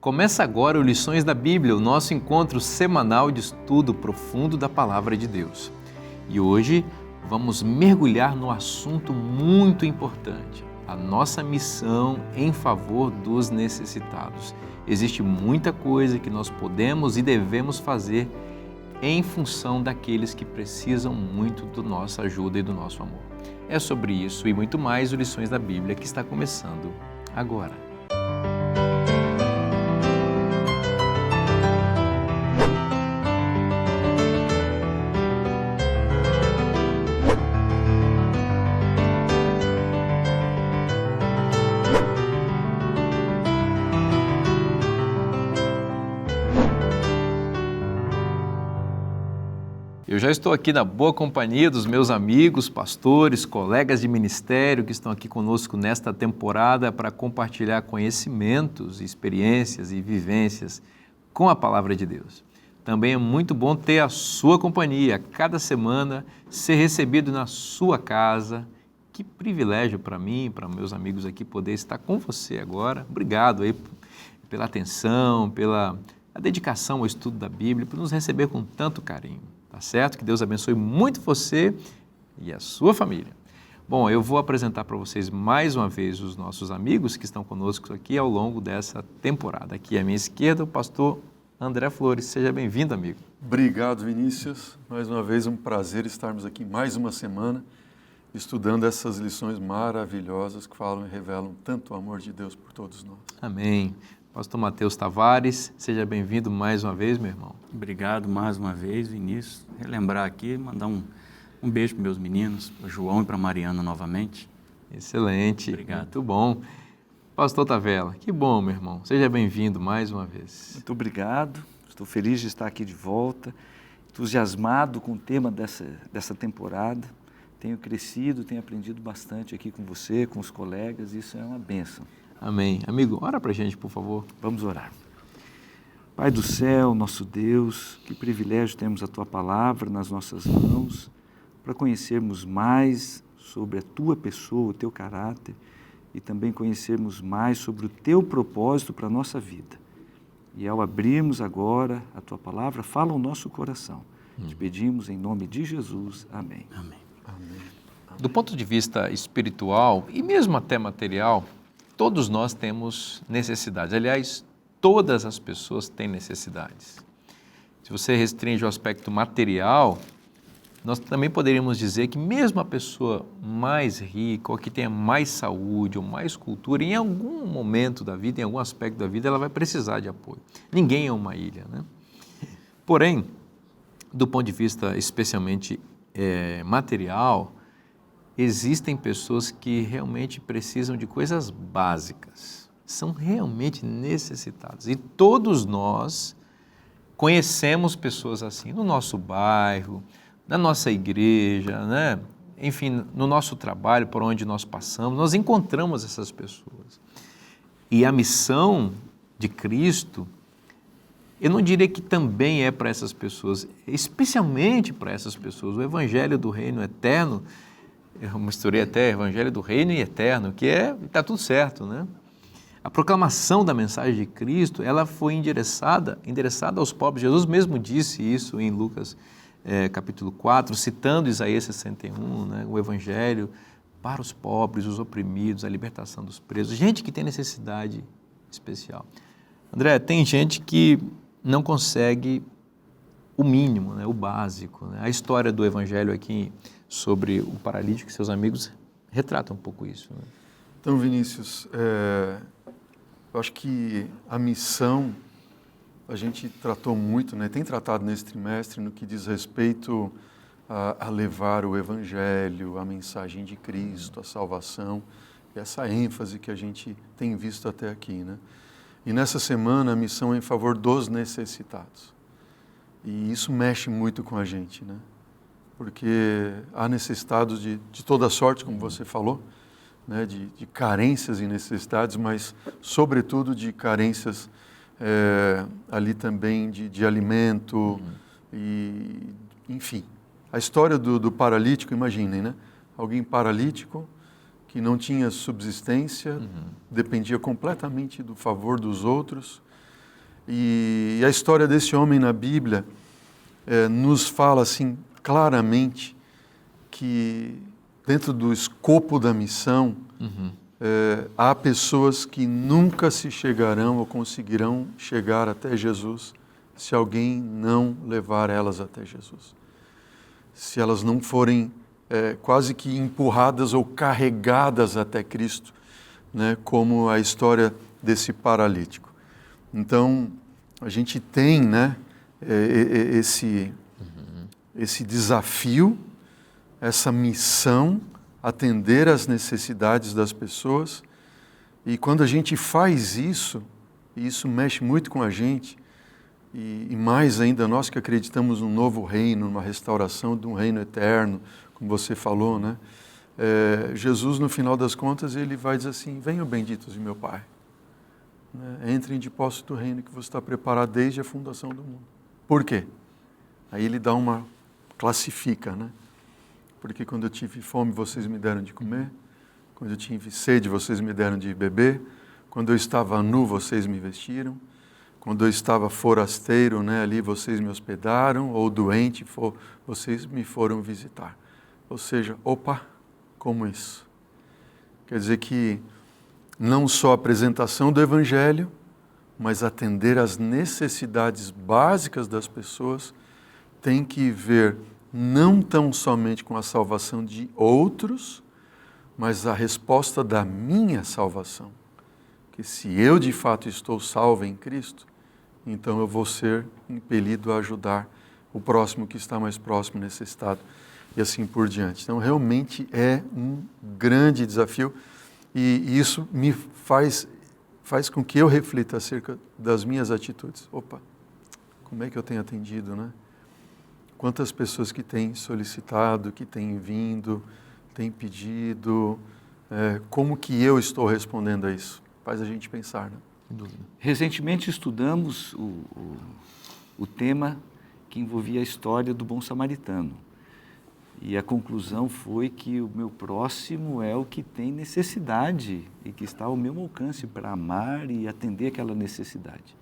Começa agora o Lições da Bíblia, o nosso encontro semanal de estudo profundo da Palavra de Deus. E hoje vamos mergulhar no assunto muito importante, a nossa missão em favor dos necessitados. Existe muita coisa que nós podemos e devemos fazer em função daqueles que precisam muito da nossa ajuda e do nosso amor. É sobre isso e muito mais o Lições da Bíblia que está começando agora. Eu já estou aqui na boa companhia dos meus amigos, pastores, colegas de ministério que estão aqui conosco nesta temporada para compartilhar conhecimentos, experiências e vivências com a Palavra de Deus. Também é muito bom ter a sua companhia, cada semana, ser recebido na sua casa. Que privilégio para mim, para meus amigos aqui, poder estar com você agora. Obrigado aí pela atenção, pela dedicação ao estudo da Bíblia, por nos receber com tanto carinho. Tá certo? Que Deus abençoe muito você e a sua família. Bom, eu vou apresentar para vocês mais uma vez os nossos amigos que estão conosco aqui ao longo dessa temporada. Aqui à minha esquerda, o pastor André Flores. Seja bem-vindo, amigo. Obrigado, Vinícius. Mais uma vez, um prazer estarmos aqui mais uma semana estudando essas lições maravilhosas que falam e revelam tanto o amor de Deus por todos nós. Amém. Pastor Mateus Tavares, seja bem-vindo mais uma vez, meu irmão. Obrigado mais uma vez, Vinícius. Relembrar aqui, mandar um beijo para meus meninos, para o João e para a Mariana novamente. Excelente. Obrigado. Muito bom. Pastor Tavela, que bom, meu irmão. Seja bem-vindo mais uma vez. Muito obrigado. Estou feliz de estar aqui de volta, entusiasmado com o tema dessa temporada. Tenho crescido, tenho aprendido bastante aqui com você, com os colegas, isso é uma bênção. Amém. Amigo, ora para a gente, por favor. Vamos orar. Pai do céu, nosso Deus, que privilégio temos a Tua Palavra nas nossas mãos para conhecermos mais sobre a Tua pessoa, o Teu caráter e também conhecermos mais sobre o Teu propósito para a nossa vida. E ao abrirmos agora a Tua Palavra, fala o nosso coração. Te pedimos em nome de Jesus. Amém. Amém. Amém. Do ponto de vista espiritual e mesmo até material, todos nós temos necessidades. Aliás, todas as pessoas têm necessidades. Se você restringe o aspecto material, nós também poderíamos dizer que mesmo a pessoa mais rica, ou que tenha mais saúde, ou mais cultura, em algum momento da vida, em algum aspecto da vida, ela vai precisar de apoio. Ninguém é uma ilha, né? Porém, do ponto de vista especialmente material, existem pessoas que realmente precisam de coisas básicas, são realmente necessitadas. E todos nós conhecemos pessoas assim, no nosso bairro, na nossa igreja, né? Enfim, no nosso trabalho, por onde nós passamos, nós encontramos essas pessoas. E a missão de Cristo, eu não diria que também é para essas pessoas, especialmente para essas pessoas. O Evangelho do Reino Eterno, eu misturei até Evangelho do Reino e Eterno, que está tudo certo, né? A proclamação da mensagem de Cristo, ela foi endereçada aos pobres. Jesus mesmo disse isso em Lucas capítulo 4, citando Isaías 61, né? O Evangelho para os pobres, os oprimidos, a libertação dos presos, gente que tem necessidade especial. André, tem gente que não consegue o mínimo, né? O básico, né? A história do Evangelho aqui sobre o paralítico e seus amigos retrata um pouco isso, né? Então, Vinícius, eu acho que a missão a gente tratou muito, né? Tem tratado nesse trimestre no que diz respeito a levar o Evangelho, a mensagem de Cristo, a salvação, e essa ênfase que a gente tem visto até aqui, né? E nessa semana a missão é em favor dos necessitados. E isso mexe muito com a gente, né? Porque há necessitados de toda sorte, como você falou, né? De carências e necessidades, mas sobretudo de carências ali também de alimento e, enfim. A história do paralítico, imaginem, né? Alguém paralítico que não tinha subsistência, dependia completamente do favor dos outros E a história desse homem na Bíblia nos fala assim claramente que dentro do escopo da missão há pessoas que nunca se chegarão ou conseguirão chegar até Jesus se alguém não levar elas até Jesus. Se elas não forem quase que empurradas ou carregadas até Cristo, né, como a história desse paralítico. Então, a gente tem, né, esse desafio, essa missão, atender às necessidades das pessoas, e quando a gente faz isso, e isso mexe muito com a gente, e mais ainda nós que acreditamos num novo reino, numa restauração de um reino eterno, como você falou, né? Jesus, no final das contas, ele vai dizer assim: venham benditos de meu Pai, né? Entrem de posse do reino que você está preparado desde a fundação do mundo. Por quê? Aí ele dá classifica, né? Porque quando eu tive fome, vocês me deram de comer. Quando eu tive sede, vocês me deram de beber. Quando eu estava nu, vocês me vestiram. Quando eu estava forasteiro, né, ali vocês me hospedaram. Ou doente, vocês me foram visitar. Ou seja, opa, como isso? Quer dizer que não só a apresentação do Evangelho, mas atender às necessidades básicas das pessoas tem que ver não tão somente com a salvação de outros, mas a resposta da minha salvação. Que se eu de fato estou salvo em Cristo, então eu vou ser impelido a ajudar o próximo que está mais próximo, necessitado, e assim por diante. Então realmente é um grande desafio, e isso me faz com que eu reflita acerca das minhas atitudes. Opa, como é que eu tenho atendido, né? Quantas pessoas que têm solicitado, que têm vindo, têm pedido, como que eu estou respondendo a isso? Faz a gente pensar, né? Sem dúvida. Recentemente estudamos o tema que envolvia a história do bom samaritano. E a conclusão foi que o meu próximo é o que tem necessidade e que está ao meu alcance para amar e atender aquela necessidade.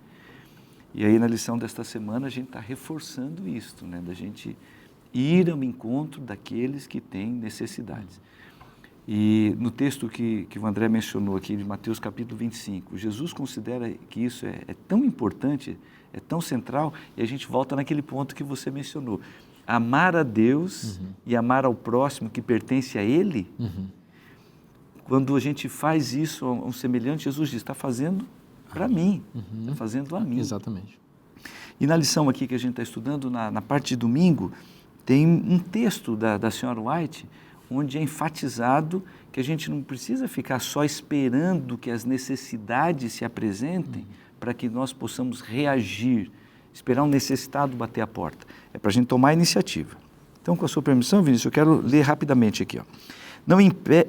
E aí, na lição desta semana, a gente está reforçando isto, né? Da gente ir ao encontro daqueles que têm necessidades. E no texto que o André mencionou aqui, de Mateus capítulo 25, Jesus considera que isso é tão importante, é tão central, e a gente volta naquele ponto que você mencionou. Amar a Deus e amar ao próximo que pertence a Ele, quando a gente faz isso a um semelhante, Jesus diz, está fazendo para mim, está fazendo a mim. Exatamente. E na lição aqui que a gente está estudando, na parte de domingo, tem um texto da senhora White, onde é enfatizado que a gente não precisa ficar só esperando que as necessidades se apresentem para que nós possamos reagir, esperar um necessitado bater a porta. É para a gente tomar a iniciativa. Então, com a sua permissão, Vinícius, eu quero ler rapidamente aqui. Ó.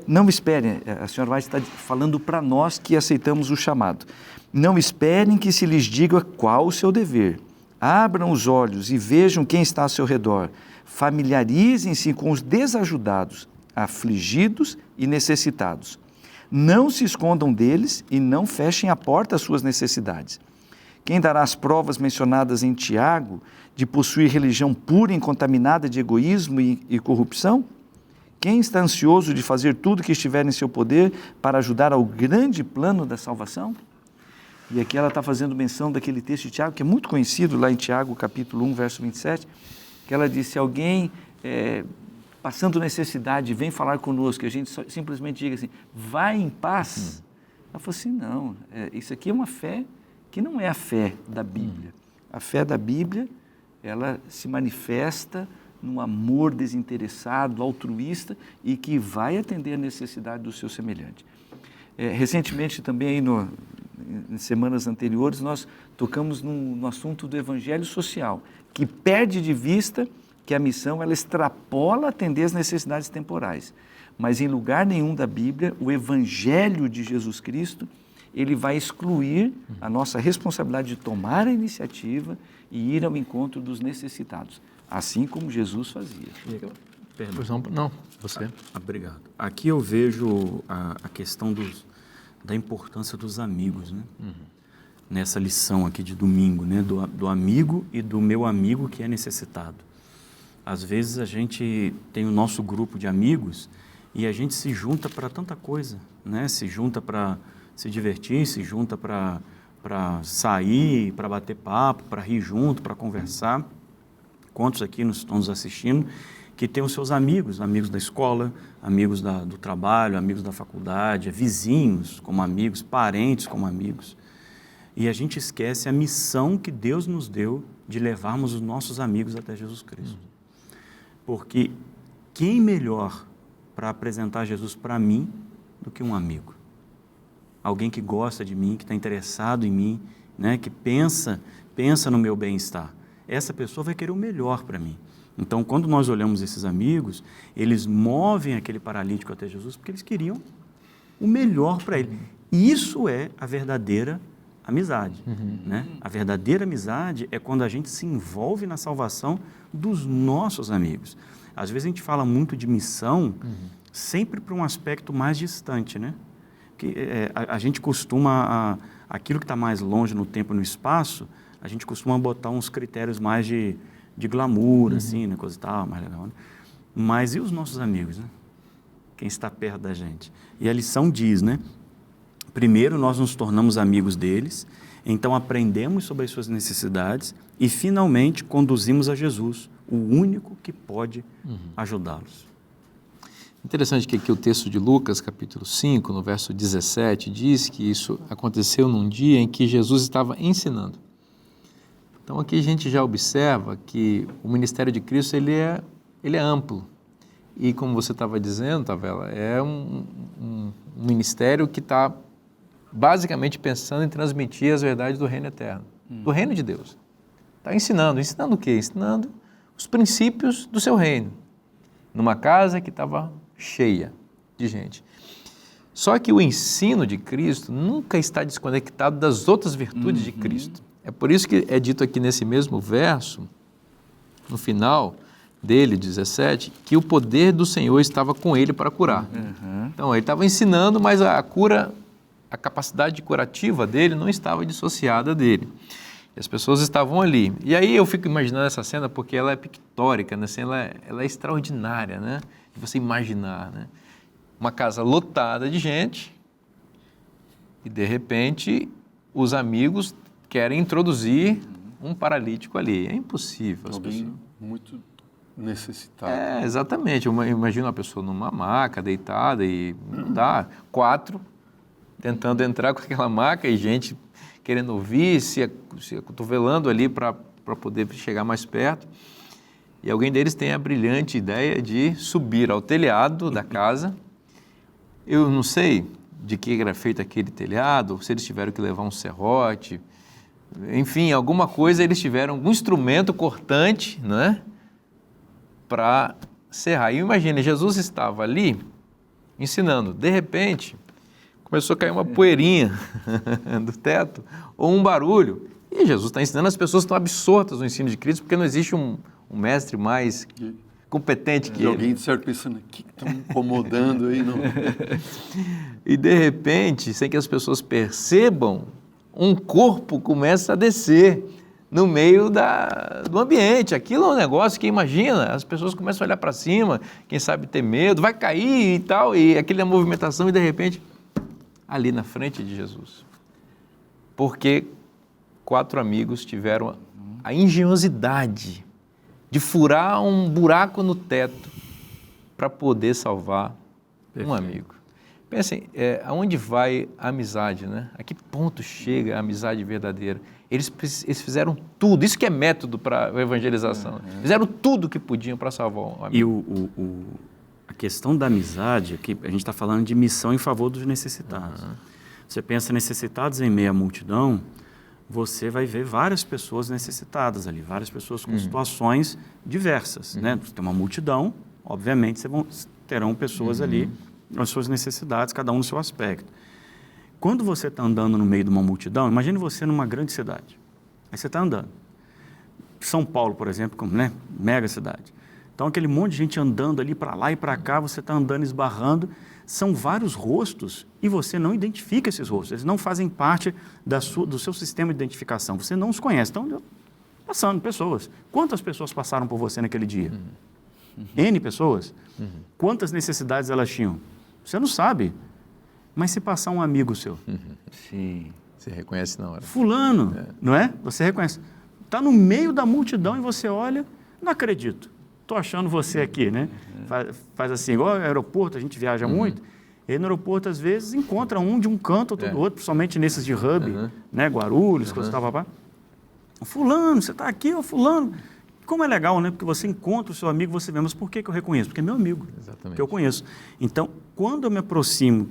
Não esperem, a senhora White está falando para nós que aceitamos o chamado. Não esperem que se lhes diga qual o seu dever. Abram os olhos e vejam quem está ao seu redor. Familiarizem-se com os desajudados, afligidos e necessitados. Não se escondam deles e não fechem a porta às suas necessidades. Quem dará as provas mencionadas em Tiago de possuir religião pura e incontaminada de egoísmo e corrupção? Quem está ansioso de fazer tudo que estiver em seu poder para ajudar ao grande plano da salvação? E aqui ela está fazendo menção daquele texto de Tiago, que é muito conhecido lá em Tiago, capítulo 1, verso 27, que ela diz, se alguém passando necessidade vem falar conosco, que a gente simplesmente diga assim, vai em paz. Ela falou assim, não, isso aqui é uma fé que não é a fé da Bíblia. A fé da Bíblia, ela se manifesta num amor desinteressado, altruísta e que vai atender a necessidade do seu semelhante. Recentemente também, aí em semanas anteriores, nós tocamos no assunto do evangelho social, que perde de vista que a missão ela extrapola atender as necessidades temporais. Mas em lugar nenhum da Bíblia, o evangelho de Jesus Cristo, ele vai excluir a nossa responsabilidade de tomar a iniciativa e ir ao encontro dos necessitados, assim como Jesus fazia. Não, você. Obrigado. Aqui eu vejo a questão da importância dos amigos, né? nessa lição aqui de domingo, né? Do amigo e do meu amigo que é necessitado. Às vezes a gente tem o nosso grupo de amigos e a gente se junta para tanta coisa, né? Se junta para se divertir, se junta para sair, para bater papo, para rir junto, para conversar. Quantos aqui estão nos assistindo que tem os seus amigos, amigos da escola, amigos do trabalho, amigos da faculdade, vizinhos como amigos, parentes como amigos. E a gente esquece a missão que Deus nos deu de levarmos os nossos amigos até Jesus Cristo. Porque quem melhor para apresentar Jesus para mim do que um amigo? Alguém que gosta de mim, que está interessado em mim, né? Que pensa no meu bem-estar. Essa pessoa vai querer o melhor para mim. Então, quando nós olhamos esses amigos, eles movem aquele paralítico até Jesus porque eles queriam o melhor para ele. E isso é a verdadeira amizade. Né? A verdadeira amizade é quando a gente se envolve na salvação dos nossos amigos. Às vezes a gente fala muito de missão sempre para um aspecto mais distante, né? Que a gente costuma, aquilo que está mais longe no tempo e no espaço, a gente costuma botar uns critérios mais de glamour, assim, né? Coisa e tal, mais legal, né? Mas e os nossos amigos, né? Quem está perto da gente? E a lição diz, né? Primeiro, nós nos tornamos amigos deles, então aprendemos sobre as suas necessidades e, finalmente, conduzimos a Jesus, o único que pode ajudá-los. Interessante que aqui o texto de Lucas, capítulo 5, no verso 17, diz que isso aconteceu num dia em que Jesus estava ensinando. Então, aqui a gente já observa que o ministério de Cristo ele é amplo. E, como você estava dizendo, Tavela, é um ministério que está basicamente pensando em transmitir as verdades do reino eterno, do reino de Deus. Está ensinando. Ensinando o quê? Ensinando os princípios do seu reino, numa casa que estava cheia de gente. Só que o ensino de Cristo nunca está desconectado das outras virtudes de Cristo. É por isso que é dito aqui nesse mesmo verso, no final dele, 17, que o poder do Senhor estava com ele para curar. Então, ele estava ensinando, mas a cura, a capacidade curativa dele não estava dissociada dele. E as pessoas estavam ali. E aí eu fico imaginando essa cena porque ela é pictórica, né? Assim, ela é extraordinária, né? De você imaginar, né? Uma casa lotada de gente e, de repente, os amigos querem introduzir um paralítico ali. É impossível. Alguém muito necessitado. É, exatamente. Eu imagino uma pessoa numa maca, deitada, e não dá. 4 tentando entrar com aquela maca e gente querendo ouvir, se acotovelando ali para poder chegar mais perto. E alguém deles tem a brilhante ideia de subir ao telhado da casa. Eu não sei de que era feito aquele telhado, se eles tiveram que levar um serrote, enfim, alguma coisa, eles tiveram algum instrumento cortante, né, para serrar. E imagine, Jesus estava ali ensinando, de repente começou a cair uma poeirinha do teto, ou um barulho, e Jesus está ensinando, as pessoas estão absortas no ensino de Cristo, porque não existe um mestre mais competente que ele. Alguém de certo pensando, o que estão incomodando aí? Não? E de repente, sem que as pessoas percebam, um corpo começa a descer no meio do ambiente. Aquilo é um negócio que, imagina, as pessoas começam a olhar para cima, quem sabe ter medo, vai cair e tal, e aquela movimentação, e de repente, ali na frente de Jesus. Porque 4 amigos tiveram a engenhosidade de furar um buraco no teto para poder salvar um amigo. Pensem, aonde vai a amizade, né? A que ponto chega a amizade verdadeira? Eles fizeram tudo, isso que é método para a evangelização. Fizeram tudo o que podiam para salvar um amigo. E a questão da amizade, aqui a gente está falando de missão em favor dos necessitados. Você pensa necessitados em meio à multidão, você vai ver várias pessoas necessitadas ali, várias pessoas com situações diversas, né? Você tem uma multidão, obviamente terão pessoas ali com as suas necessidades, cada um no seu aspecto. Quando você está andando no meio de uma multidão, imagine você numa grande cidade, aí você está andando. São Paulo, por exemplo, como, né? Mega cidade. Então, aquele monte de gente andando ali para lá e para cá, você está andando, esbarrando, são vários rostos e você não identifica esses rostos. Eles não fazem parte do seu sistema de identificação. Você não os conhece. Então, passando pessoas. Quantas pessoas passaram por você naquele dia? N pessoas? Quantas necessidades elas tinham? Você não sabe. Mas se passar um amigo seu, Sim. Você reconhece na hora. fulano, não é? Você reconhece. Está no meio da multidão e você olha, não acredito. Estou achando você aqui, né? Faz assim, igual no aeroporto, a gente viaja muito. E no aeroporto, às vezes, encontra um de um canto, outro do outro, principalmente nesses de hub, né? Guarulhos, coisa e tal, papá. Fulano, você está aqui, ó, fulano. Como é legal, né? Porque você encontra o seu amigo, você vê, mas por que eu reconheço? Porque é meu amigo, que eu conheço. Então, quando eu me aproximo,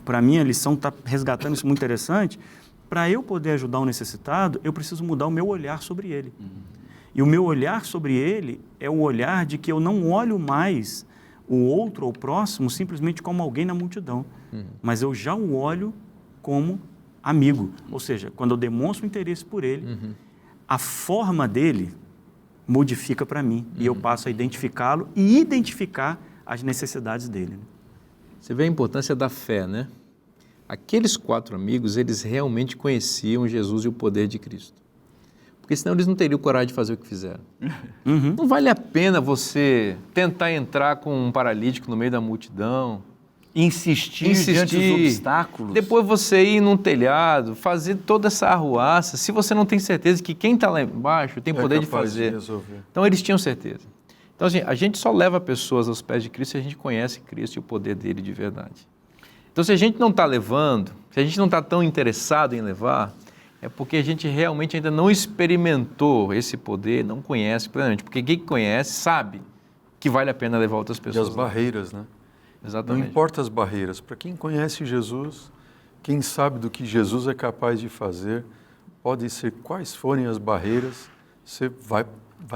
para mim a lição está resgatando isso muito interessante, para eu poder ajudar o necessitado, eu preciso mudar o meu olhar sobre ele. E o meu olhar sobre ele é o olhar de que eu não olho mais o outro ou o próximo simplesmente como alguém na multidão, mas eu já o olho como amigo. Ou seja, quando eu demonstro interesse por ele, a forma dele modifica para mim e eu passo a identificá-lo e identificar as necessidades dele. Né? Você vê a importância da fé, né? Aqueles 4 amigos, eles realmente conheciam Jesus e o poder de Cristo. Porque senão eles não teriam coragem de fazer o que fizeram. Não vale a pena você tentar entrar com um paralítico no meio da multidão. Insistir diante dos obstáculos. Depois você ir num telhado, fazer toda essa arruaça, se você não tem certeza que quem está lá embaixo tem poder de fazer. Então eles tinham certeza. Então assim, a gente só leva pessoas aos pés de Cristo se a gente conhece Cristo e o poder dele de verdade. Então se a gente não está levando, se a gente não está tão interessado em levar, é porque a gente realmente ainda não experimentou esse poder, não conhece plenamente. Porque quem conhece sabe que vale a pena levar outras pessoas. E as barreiras, né? Exatamente. Não importa as barreiras. Para quem conhece Jesus, quem sabe do que Jesus é capaz de fazer, pode ser quais forem as barreiras, você vai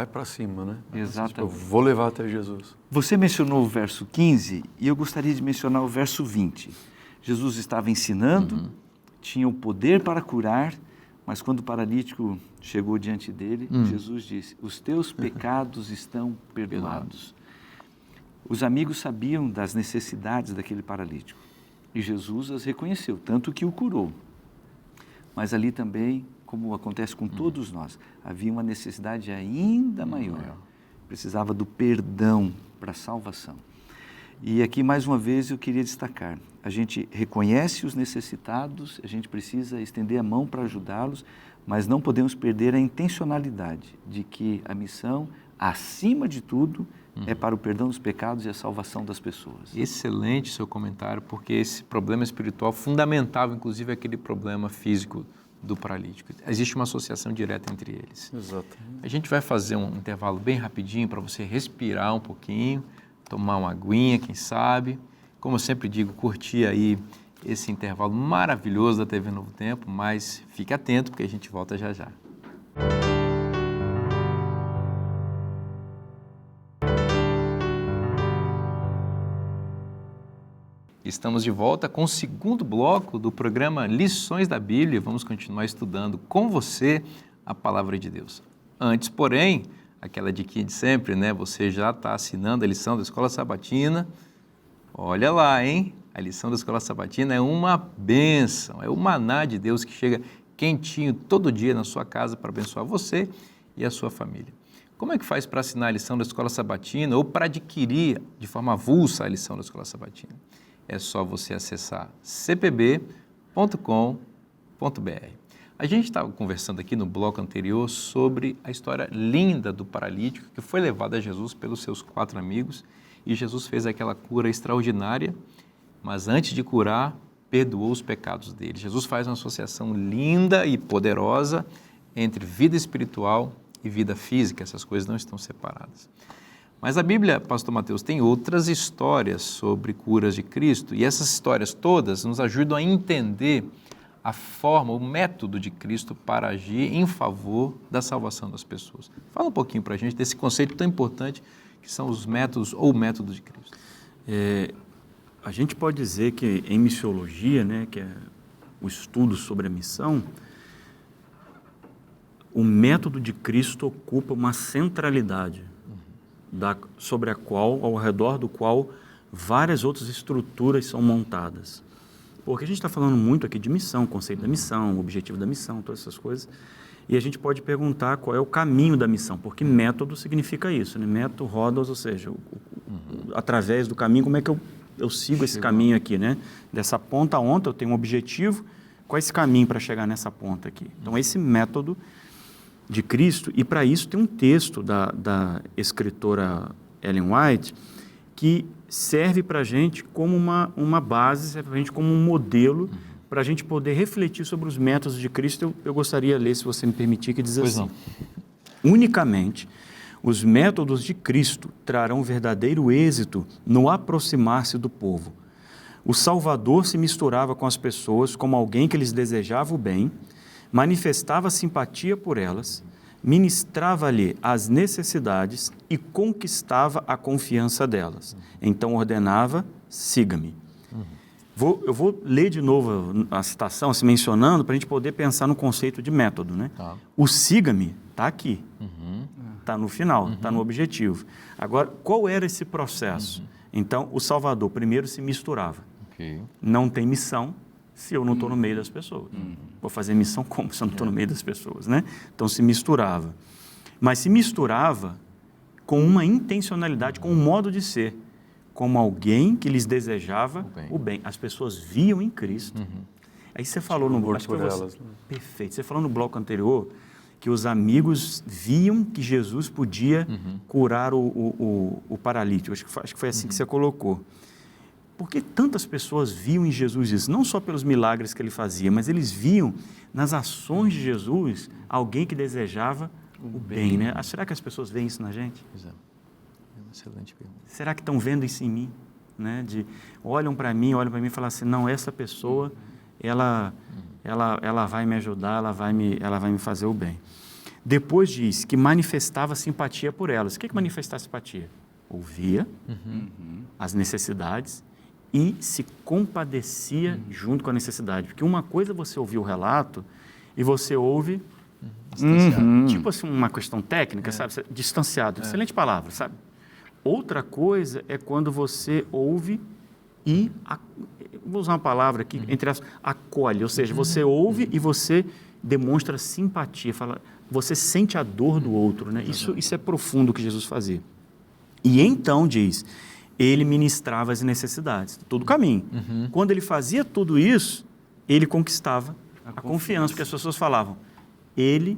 para cima, né? Exatamente. Eu vou levar até Jesus. Você mencionou o verso 15 e eu gostaria de mencionar o verso 20. Jesus estava ensinando, tinha o poder para curar, mas quando o paralítico chegou diante dele, Jesus disse, os teus pecados estão perdoados. Os amigos sabiam das necessidades daquele paralítico e Jesus as reconheceu, tanto que o curou. Mas ali também, como acontece com todos nós, havia uma necessidade ainda maior. Precisava do perdão para a salvação. E aqui, mais uma vez, eu queria destacar, a gente reconhece os necessitados, a gente precisa estender a mão para ajudá-los, mas não podemos perder a intencionalidade de que a missão, acima de tudo, é para o perdão dos pecados e a salvação das pessoas. Excelente seu comentário, porque esse problema espiritual fundamentava, inclusive, aquele problema físico do paralítico. Existe uma associação direta entre eles. Exatamente. A gente vai fazer um intervalo bem rapidinho para você respirar um pouquinho, tomar uma aguinha, quem sabe. Como eu sempre digo, curtir aí esse intervalo maravilhoso da TV Novo Tempo, mas fique atento porque a gente volta já já. Estamos de volta com o segundo bloco do programa Lições da Bíblia. Vamos continuar estudando com você a Palavra de Deus. Antes, porém, aquela diquinha de sempre, né? Você já está assinando a lição da Escola Sabatina. Olha lá, hein? A lição da Escola Sabatina é uma bênção, é o maná de Deus que chega quentinho todo dia na sua casa para abençoar você e a sua família. Como é que faz para assinar a lição da Escola Sabatina ou para adquirir de forma avulsa a lição da Escola Sabatina? É só você acessar cpb.com.br. A gente estava conversando aqui no bloco anterior sobre a história linda do paralítico que foi levado a Jesus pelos seus 4 amigos e Jesus fez aquela cura extraordinária, mas antes de curar, perdoou os pecados dele. Jesus faz uma associação linda e poderosa entre vida espiritual e vida física, essas coisas não estão separadas. Mas a Bíblia, Pastor Mateus, tem outras histórias sobre curas de Cristo e essas histórias todas nos ajudam a entender a forma, o método de Cristo para agir em favor da salvação das pessoas. Fala um pouquinho para a gente desse conceito tão importante que são os métodos ou o método de Cristo. A gente pode dizer que em missiologia, né, que é o estudo sobre a missão, o método de Cristo ocupa uma centralidade sobre a qual, ao redor do qual várias outras estruturas são montadas. Porque a gente está falando muito aqui de missão, conceito da missão, objetivo da missão, todas essas coisas. E a gente pode perguntar qual é o caminho da missão, porque método significa isso, né? Método, rodos, ou seja, através do caminho, como é que eu sigo esse caminho aqui, né? Dessa ponta a outra, eu tenho um objetivo, qual é esse caminho para chegar nessa ponta aqui? Então, esse método de Cristo, e para isso tem um texto da escritora Ellen White que serve para a gente como uma base, serve para a gente como um modelo para a gente poder refletir sobre os métodos de Cristo. Eu gostaria de ler, se você me permitir, que diz assim: unicamente os métodos de Cristo trarão verdadeiro êxito no aproximar-se do povo. O Salvador se misturava com as pessoas como alguém que lhes desejava o bem, manifestava simpatia por elas, ministrava-lhe as necessidades e conquistava a confiança delas. Então ordenava: siga-me. Eu vou ler de novo a citação, se mencionando, para a gente poder pensar no conceito de método, né? Tá. O siga-me está aqui, está no final, está no objetivo. Agora, qual era esse processo? Então, o Salvador primeiro se misturava. Não tem missão se eu não estou no meio das pessoas. Vou fazer missão como se eu não estou no meio das pessoas, né? Então, se misturava. Mas se misturava com uma intencionalidade, com um modo de ser, como alguém que lhes desejava o bem. As pessoas viam em Cristo. Aí você falou no bloco, perfeito. Você falou no bloco anterior que os amigos viam que Jesus podia curar o paralítico. Acho que foi assim que você colocou. Por que tantas pessoas viam em Jesus isso? Não só pelos milagres que ele fazia, mas eles viam nas ações de Jesus alguém que desejava o bem, né? Será que as pessoas veem isso na gente? Excelente pergunta. Será que estão vendo isso em mim? Né? Olham para mim e falam assim: não, essa pessoa, ela vai me ajudar, ela vai me fazer o bem. Depois diz que manifestava simpatia por elas. O que é manifestar simpatia? Ouvia as necessidades e se compadecia junto com a necessidade. Porque uma coisa é você ouvir o relato e você ouve tipo assim, uma questão técnica, sabe? Distanciado. Excelente palavra, sabe? Outra coisa é quando você ouve e, vou usar uma palavra aqui, entre as, acolhe, ou seja, você ouve e você demonstra simpatia, você sente a dor do outro, né? Isso é profundo o que Jesus fazia. E então, diz, ele ministrava as necessidades, todo o caminho. Quando ele fazia tudo isso, ele conquistava a confiança, porque as pessoas falavam: ele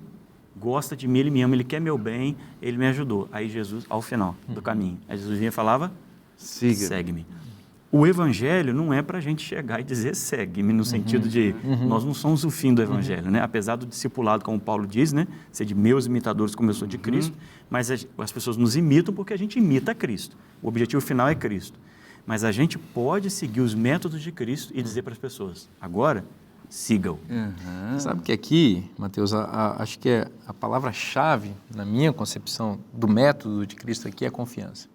gosta de mim, ele me ama, ele quer meu bem, ele me ajudou. Aí Jesus, ao final do caminho, aí Jesus vinha e falava: segue-me. O Evangelho não é para a gente chegar e dizer segue-me, no sentido de nós não somos o fim do Evangelho, né? Apesar do discipulado, como Paulo diz, né? Ser de meus imitadores como eu sou de Cristo, mas as pessoas nos imitam porque a gente imita Cristo. O objetivo final é Cristo. Mas a gente pode seguir os métodos de Cristo e dizer para as pessoas: agora, sigam. Sabe que aqui, Mateus, acho que a palavra-chave, na minha concepção, do método de Cristo aqui é confiança.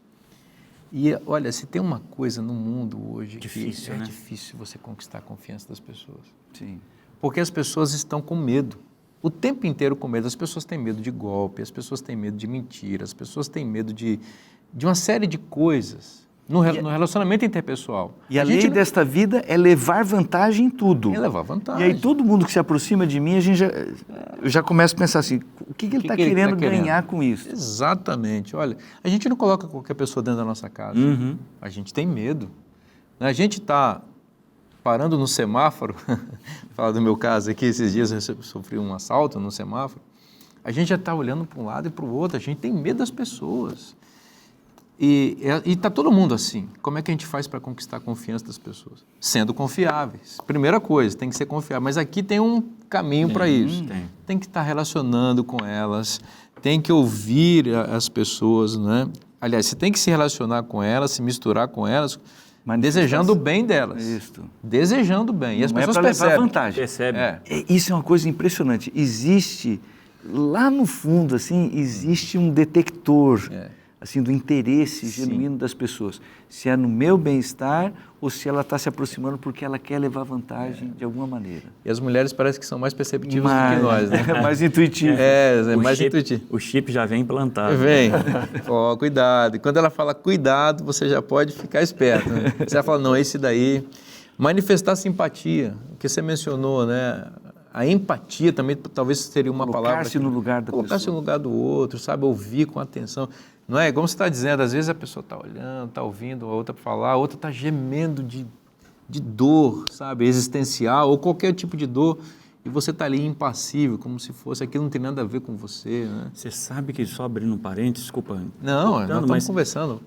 E olha, se tem uma coisa no mundo hoje difícil, que né? É difícil você conquistar a confiança das pessoas. Sim. Porque as pessoas estão com medo. O tempo inteiro com medo. As pessoas têm medo de golpe, as pessoas têm medo de mentira, as pessoas têm medo de uma série de coisas no relacionamento interpessoal. E a lei desta vida é levar vantagem em tudo. É levar vantagem. E aí todo mundo que se aproxima de mim, eu já começo a pensar assim: o que ele está querendo ganhar com isso? Exatamente. Olha, a gente não coloca qualquer pessoa dentro da nossa casa. A gente tem medo. A gente está parando no semáforo, falar do meu caso aqui, esses dias eu sofri um assalto no semáforo, a gente já está olhando para um lado e para o outro, a gente tem medo das pessoas. E está todo mundo assim. Como é que a gente faz para conquistar a confiança das pessoas? Sendo confiáveis. Primeira coisa, tem que ser confiável. Mas aqui tem um caminho para isso. Tem que estar relacionando com elas, tem que ouvir as pessoas, né? Aliás, você tem que se relacionar com elas, se misturar com elas, desejando o bem delas. Isso. Desejando o bem. E as pessoas percebem. Levar vantagem. Isso é uma coisa impressionante. Existe, lá no fundo, assim, existe um detector assim, do interesse Sim. genuíno das pessoas. Se é no meu bem-estar ou se ela está se aproximando porque ela quer levar vantagem de alguma maneira. E as mulheres parecem que são mais perceptivas do que nós, né? Mais intuitivo. É mais chip, intuitivo. O chip já vem implantado. Vem, ó, cuidado. E quando ela fala cuidado, você já pode ficar esperto. Né? Você vai falar, não, esse daí. Manifestar simpatia, o que você mencionou, né? A empatia também talvez seria uma palavra. Colocar-se no lugar da pessoa. Colocar-se no lugar do outro, sabe? Ouvir com atenção. Não é? Como você está dizendo, às vezes a pessoa está olhando, está ouvindo a outra falar, a outra está gemendo de dor, sabe? Existencial ou qualquer tipo de dor. E você está ali impassível, como se fosse aquilo não tem nada a ver com você, né? Você sabe que, só abrindo um parênteses, desculpa. Não, nós cortando, estamos conversando.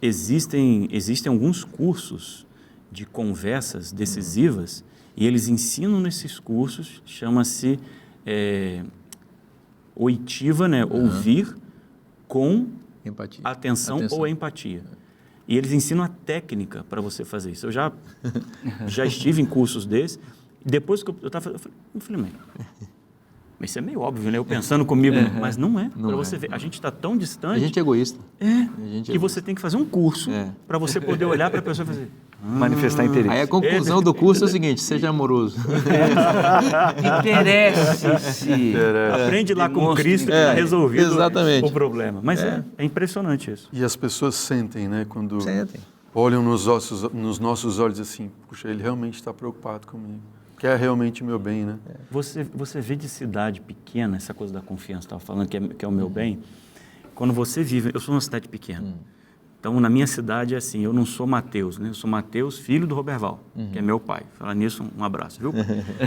Existem alguns cursos de conversas decisivas e eles ensinam nesses cursos, chama-se oitiva, né? Ouvir com Empatia. atenção ou empatia. E eles ensinam a técnica para você fazer isso. Eu já estive em cursos desses. Depois que eu estava... Eu falei, mas isso é meio óbvio, né? Eu pensando comigo, mas não é. Para você ver, a gente está tão distante... A gente é egoísta. Que você tem que fazer um curso para você poder olhar para a pessoa e fazer... Manifestar interesse. Aí a conclusão do curso é o seguinte, seja amoroso. Interesse-se. Aprende lá com Cristo que está resolvido exatamente. o problema. Mas é impressionante isso. E as pessoas sentem, né? Quando Sentem. olham nos nossos olhos assim, puxa, ele realmente está preocupado comigo. Quer realmente o meu bem, né? Você vê de cidade pequena, essa coisa da confiança, estava falando que é o meu bem. Quando você vive... Eu sou uma cidade pequena. Então, na minha cidade é assim, eu não sou Mateus, né? Eu sou Mateus, filho do Roberval, que é meu pai. Falar nisso, um abraço, viu?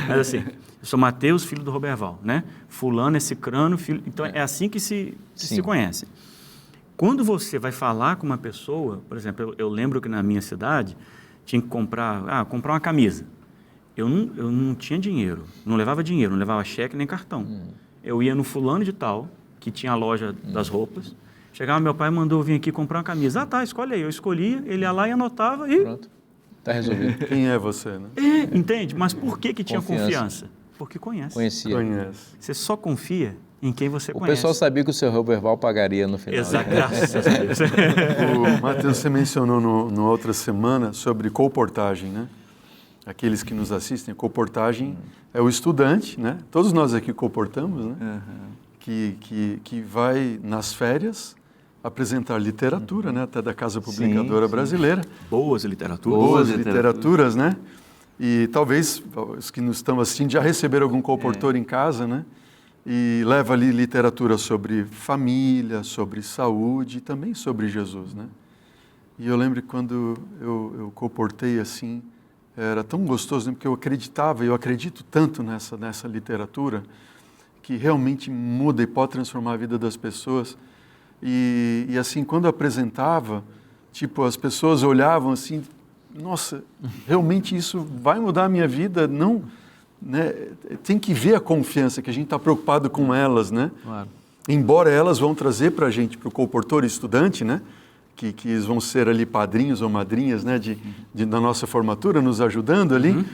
Mas assim, eu sou Mateus, filho do Roberval, né? Fulano é Cicrano, filho... Então, é assim que se conhece. Quando você vai falar com uma pessoa, por exemplo, eu lembro que na minha cidade tinha que comprar uma camisa. Eu não tinha dinheiro, não levava dinheiro, não levava cheque nem cartão. Eu ia no fulano de tal, que tinha a loja das roupas. Chegava, meu pai mandou vir aqui comprar uma camisa. Tá, escolhe aí. Eu escolhia, ele ia lá e anotava e... Pronto, está resolvido. Quem é você, né? Entende? Mas por que tinha confiança? Porque conhece. Conhecia. Conhece. Você só confia em quem você O conhece. pessoal sabia que o seu Roberval pagaria no final. Exato, graças a Deus. O Matheus, você mencionou na outra semana sobre colportagem, né? Aqueles que nos assistem, colportagem é o estudante, né? Todos nós aqui colportamos, né? Que vai nas férias apresentar literatura, né? Até da Casa Publicadora Brasileira. Boas literaturas. Boas literaturas, né? E talvez os que nos estão assistindo já receberam algum colportor em casa, né? E leva ali literatura sobre família, sobre saúde e também sobre Jesus, né? E eu lembro que quando eu colportei assim, era tão gostoso, né? Porque eu acreditava, eu acredito tanto nessa literatura, que realmente muda e pode transformar a vida das pessoas. E assim, quando eu apresentava, tipo, as pessoas olhavam assim, nossa, realmente isso vai mudar a minha vida? Não, né? Tem que ver a confiança, que a gente está preocupado com elas, né? Claro. Embora elas vão trazer para a gente, para o colportor estudante, né? Que eles vão ser ali padrinhos ou madrinhas, né? Da nossa formatura, nos ajudando ali.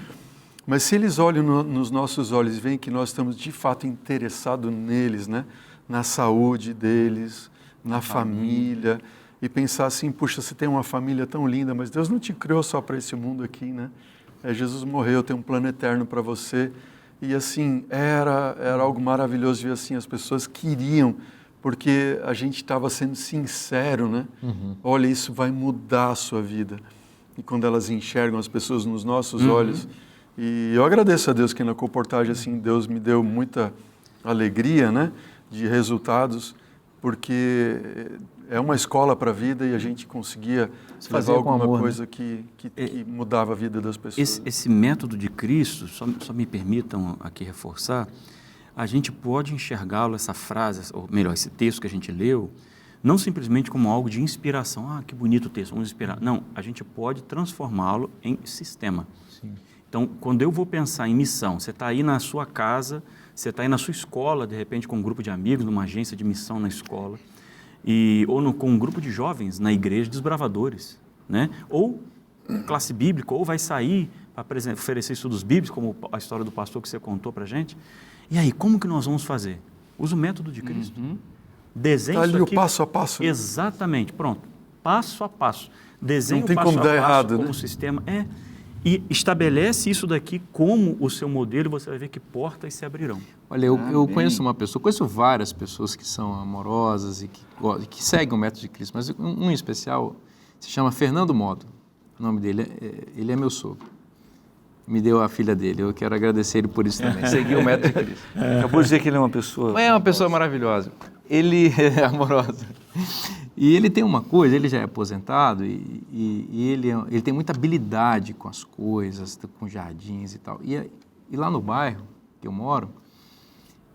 Mas se eles olham nos nossos olhos e veem que nós estamos de fato interessados neles, né? Na saúde deles, na família, e pensar assim, puxa, você tem uma família tão linda, mas Deus não te criou só para esse mundo aqui, né? Jesus morreu, tem um plano eterno para você. E assim, era algo maravilhoso ver assim, as pessoas queriam, porque a gente estava sendo sincero, né? Olha, isso vai mudar a sua vida. E quando elas enxergam as pessoas nos nossos olhos... E eu agradeço a Deus que na colportagem, assim, Deus me deu muita alegria, né, de resultados, porque é uma escola para a vida e a gente conseguia fazer alguma coisa, né? que mudava a vida das pessoas. Esse método de Cristo, só me permitam aqui reforçar, a gente pode enxergá-lo, essa frase, ou melhor, esse texto que a gente leu, não simplesmente como algo de inspiração. Ah, que bonito o texto, vamos inspirar. Não, a gente pode transformá-lo em sistema. Sim. Então, quando eu vou pensar em missão, você está aí na sua casa, você está aí na sua escola, de repente com um grupo de amigos, numa agência de missão na escola, com um grupo de jovens na igreja, desbravadores, né? Ou classe bíblica, ou vai sair para oferecer estudos bíblicos, como a história do pastor que você contou para a gente. E aí, como que nós vamos fazer? Usa o método de Cristo. Desenhe Está isso ali aqui. o passo a passo. Exatamente, pronto. Passo a passo. Desenhe Não tem o passo como a dar passo errado, como né? sistema. E estabelece isso daqui como o seu modelo, você vai ver que portas se abrirão. Olha, eu Amém. conheço uma pessoa, conheço várias pessoas que são amorosas e que seguem o método de Cristo, mas um em especial se chama Fernando Modo. O nome dele, ele é meu sogro. Me deu a filha dele, eu quero agradecer ele por isso também. Seguiu o método de Cristo. Acabou de dizer que ele é uma pessoa... É uma pessoa maravilhosa. Ele é amoroso. E ele tem uma coisa, ele já é aposentado e ele tem muita habilidade com as coisas, com jardins e tal. E lá no bairro que eu moro,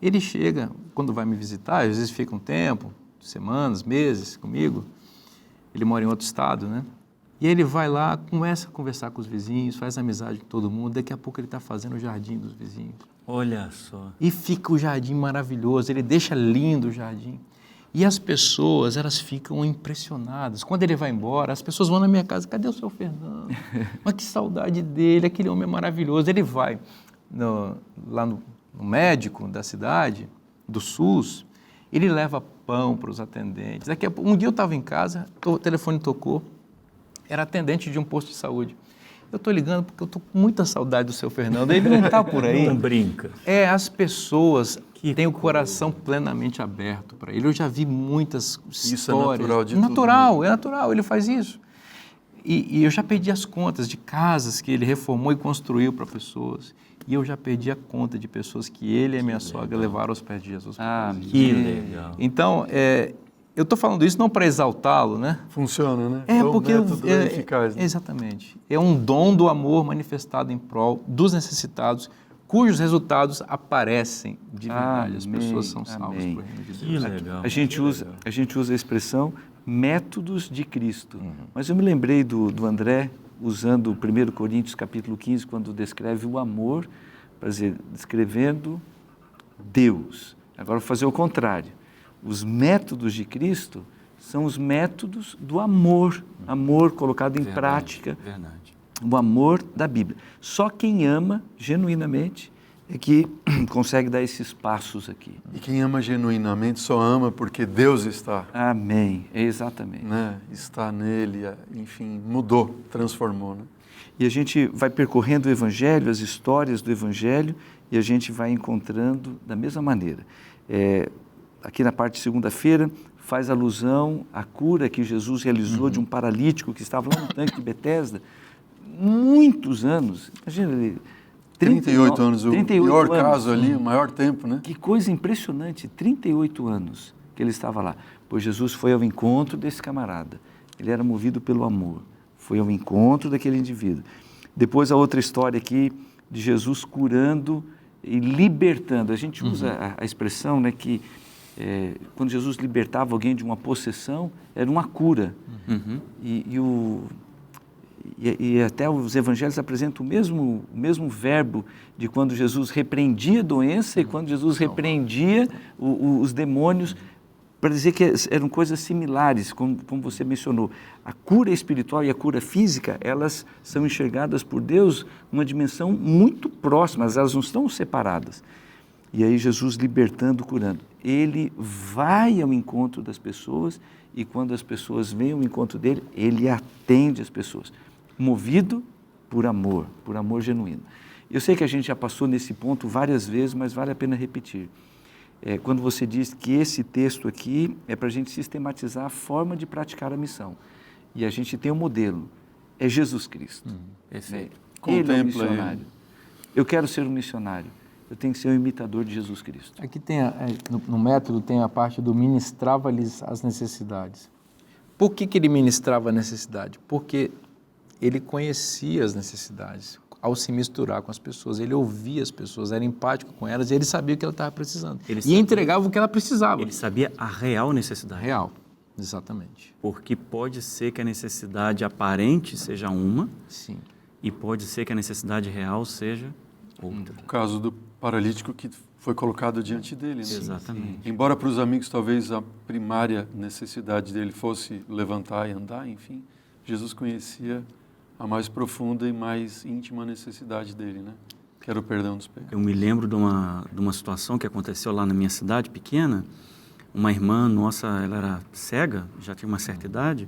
ele chega, quando vai me visitar, às vezes fica um tempo, semanas, meses comigo. Ele mora em outro estado, né? E aí ele vai lá, começa a conversar com os vizinhos, faz amizade com todo mundo. Daqui a pouco ele está fazendo o jardim dos vizinhos. Olha só. E fica o jardim maravilhoso, ele deixa lindo o jardim. E as pessoas, elas ficam impressionadas. Quando ele vai embora, as pessoas vão na minha casa, cadê o seu Fernando? Mas que saudade dele, aquele homem é maravilhoso. Ele vai lá no médico da cidade, do SUS, ele leva pão para os atendentes. Daqui a pouco, um dia eu estava em casa, o telefone tocou, era atendente de um posto de saúde. Eu estou ligando porque eu estou com muita saudade do seu Fernando. Ele não está por aí. Não brinca. As pessoas que têm o coração plenamente aberto para ele. Eu já vi muitas histórias. Isso é natural de natural, é natural, ele faz isso. E eu já perdi as contas de casas que ele reformou e construiu para pessoas. E eu já perdi a conta de pessoas que ele e a minha sogra levaram aos pés de Jesus. Que legal. Então, eu estou falando isso não para exaltá-lo, né? Funciona, né? Porque o método é eficaz. Né? Exatamente. É um dom do amor manifestado em prol dos necessitados, cujos resultados aparecem de verdade. As pessoas são salvas por reino de Deus. Que legal. A gente usa a expressão métodos de Cristo. Mas eu me lembrei do André usando 1 Coríntios capítulo 15, quando descreve o amor, para dizer, descrevendo Deus. Agora vou fazer o contrário. Os métodos de Cristo são os métodos do amor, amor colocado em prática, o amor da Bíblia. Só quem ama genuinamente é que consegue dar esses passos aqui. E quem ama genuinamente só ama porque Deus está. Amém, exatamente. Né? Está nele, enfim, mudou, transformou. Né? E a gente vai percorrendo o Evangelho, as histórias do Evangelho, e a gente vai encontrando da mesma maneira. Aqui na parte de segunda-feira, faz alusão à cura que Jesus realizou de um paralítico que estava lá no tanque de Betesda, muitos anos. Imagina, 38 anos, o 38 pior anos. caso ali, o maior tempo, né? Que coisa impressionante, 38 anos que ele estava lá. Pois Jesus foi ao encontro desse camarada. Ele era movido pelo amor. Foi ao encontro daquele indivíduo. Depois a outra história aqui de Jesus curando e libertando. A gente usa a expressão, né, que quando Jesus libertava alguém de uma possessão, era uma cura. E até os evangelhos apresentam o mesmo verbo de quando Jesus repreendia a doença e quando Jesus repreendia os demônios, para dizer que eram coisas similares, como você mencionou. A cura espiritual e a cura física, elas são enxergadas por Deus numa dimensão muito próxima, elas não estão separadas. E aí Jesus libertando, curando. Ele vai ao encontro das pessoas e quando as pessoas vêm ao encontro dele, ele atende as pessoas. Movido por amor genuíno. Eu sei que a gente já passou nesse ponto várias vezes, mas vale a pena repetir. Quando você diz que esse texto aqui é para a gente sistematizar a forma de praticar a missão. E a gente tem um modelo, é Jesus Cristo. Perfeito. Ele é um missionário. Eu quero ser um missionário. Eu tenho que ser um imitador de Jesus Cristo. Aqui tem, no método tem a parte do ministrava-lhes as necessidades. Por que ele ministrava a necessidade? Porque ele conhecia as necessidades ao se misturar com as pessoas. Ele ouvia as pessoas, era empático com elas e ele sabia o que ela estava precisando. Entregava o que ela precisava. Ele sabia a real necessidade. Real, exatamente. Porque pode ser que a necessidade aparente seja uma, sim, e pode ser que a necessidade real seja outra. O caso do paralítico que foi colocado diante dele. Né? Exatamente. Embora para os amigos talvez a primária necessidade dele fosse levantar e andar, enfim, Jesus conhecia a mais profunda e mais íntima necessidade dele, né? Que era o perdão dos pecados. Eu me lembro de uma situação que aconteceu lá na minha cidade pequena, uma irmã nossa, ela era cega, já tinha uma certa idade,